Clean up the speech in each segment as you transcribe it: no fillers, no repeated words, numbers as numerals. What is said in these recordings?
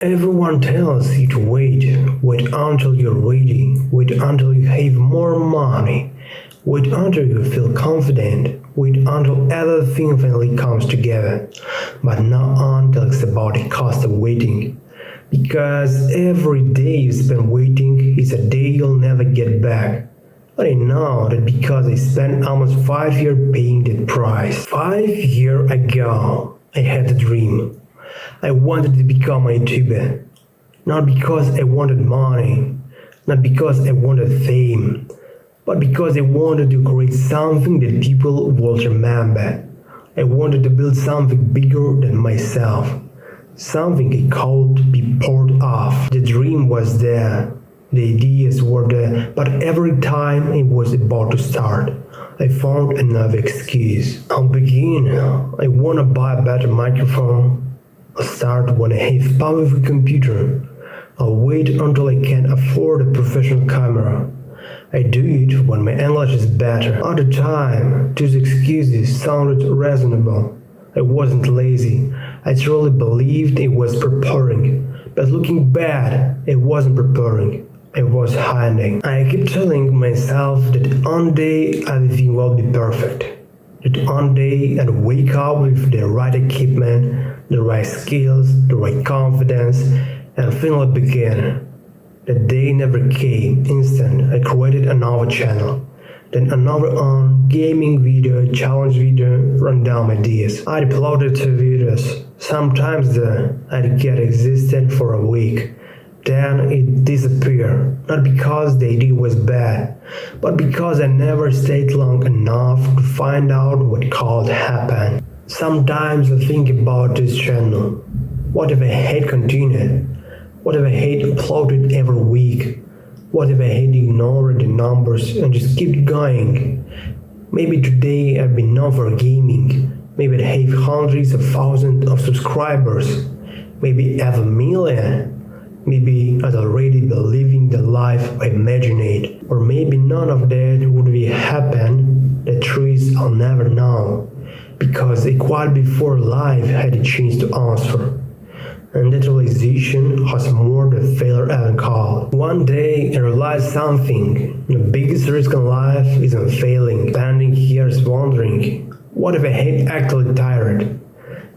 Everyone tells you to wait until you're ready, wait until you have more money, wait until you feel confident, wait until everything finally comes together, but not until it's about the cost of waiting. Because every day you spend waiting is a day you'll never get back. But I know that because I spent almost 5 years paying that price. 5 years ago, I had a dream. I wanted to become a YouTuber. Not because I wanted money, not because I wanted fame, but because I wanted to create something that people will remember. I wanted to build something bigger than myself, something I could be part of. The dream was there, the ideas were there, but every time it was about to start, I found another excuse. I'll begin. I want to buy a better microphone. I'll start when I have a powerful computer. I'll wait until I can afford a professional camera. I do it when my English is better. At the time, these excuses sounded reasonable. I wasn't lazy. I truly believed it was preparing. But looking back, it wasn't preparing. It was hiding. I kept telling myself that one day everything will be perfect. That one day I'd wake up with the right equipment, the right skills, the right confidence, and finally begin. The day never came. Instant, I created another channel. Then another on gaming video, challenge video, random ideas. I'd uploaded 2 videos. Sometimes I'd get existed for a week. Then it disappeared. Not because the idea was bad, but because I never stayed long enough to find out what could happen. Sometimes I think about this channel. What if I had continued? What if I had uploaded every week? What if I had ignored the numbers and just kept going? Maybe today I'd be known for gaming. Maybe I'd have hundreds of thousands of subscribers. Maybe have a million. Maybe I'd already be living the life I imagined. Or maybe none of that would be happen. The truth I'll never know. Because a while before life had a chance to answer. And that realization was more than failure ever called. One day I realized something. The biggest risk in life isn't failing. Standing here is wondering, what if I had actually tired?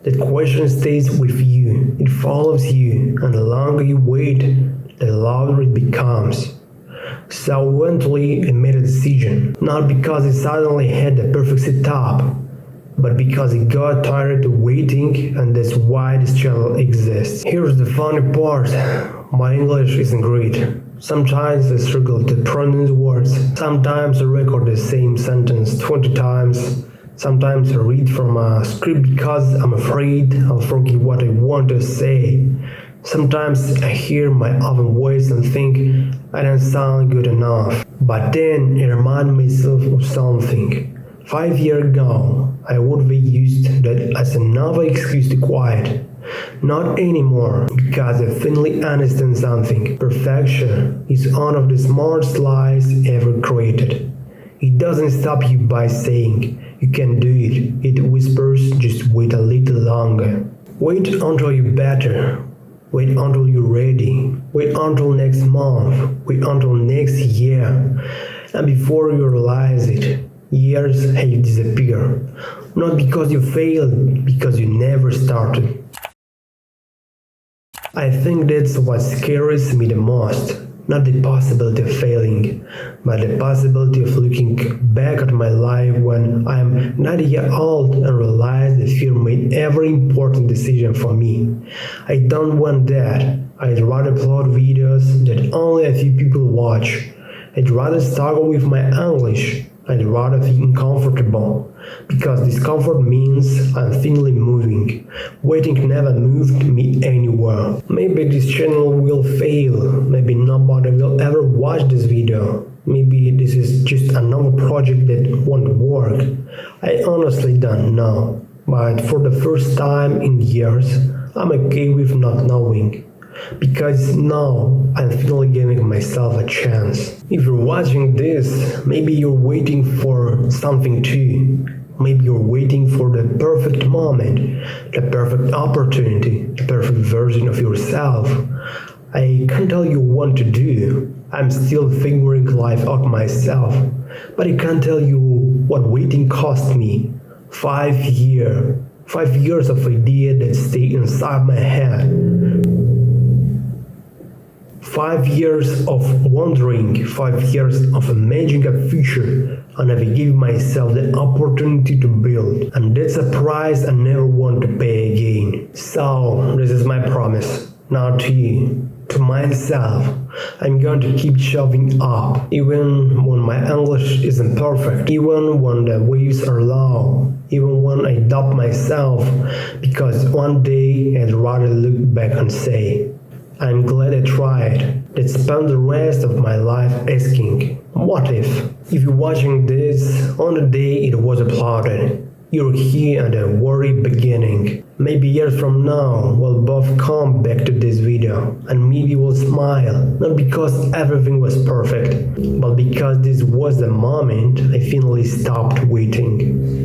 That question stays with you. It follows you. And the longer you wait, the louder it becomes. So eventually I made a decision. Not because I suddenly had the perfect setup, but because I got tired of waiting, and that's why this channel exists. Here's the funny part. My English isn't great. Sometimes I struggle to pronounce words. Sometimes I record the same sentence 20 times. Sometimes I read from a script because I'm afraid I'll forget what I want to say. Sometimes I hear my own voice and think I don't sound good enough. But then I remind myself of something. 5 years ago, I would have used that as another excuse to quiet. Not anymore, because I finally understand something. Perfection is one of the smartest lies ever created. It doesn't stop you by saying you can do it. It whispers, just wait a little longer. Wait until you're better. Wait until you're ready. Wait until next month. Wait until next year. And before you realize it, years have disappeared. Not because you failed, because you never started. I think that's what scares me the most. Not the possibility of failing, but the possibility of looking back at my life when I'm 90 years old and realize that fear made every important decision for me. I don't want that. I'd rather upload videos that only a few people watch. I'd rather struggle with my English. I'd rather feel uncomfortable, because discomfort means I'm finally moving. Waiting never moved me anywhere. Maybe this channel will fail, maybe nobody will ever watch this video. Maybe this is just another project that won't work. I honestly don't know, but for the first time in years, I'm okay with not knowing. Because now I'm finally giving myself a chance. If you're watching this, maybe you're waiting for something too. Maybe you're waiting for the perfect moment, the perfect opportunity, the perfect version of yourself. I can't tell you what to do. I'm still figuring life out myself. But I can't tell you what waiting cost me. 5 years. 5 years of ideas that stay inside my head. 5 years of wondering, 5 years of imagining a future, and I've given myself the opportunity to build, and that's a price I never want to pay again. So, this is my promise, now to you, to myself. I'm going to keep showing up, even when my English isn't perfect, even when the waves are low, even when I doubt myself, because one day I'd rather look back and say, I'm glad I tried. Let's spend the rest of my life asking, what if? If you're watching this on the day it was uploaded, you're here at the very beginning. Maybe years from now, we'll both come back to this video and maybe we'll smile, not because everything was perfect, but because this was the moment I finally stopped waiting.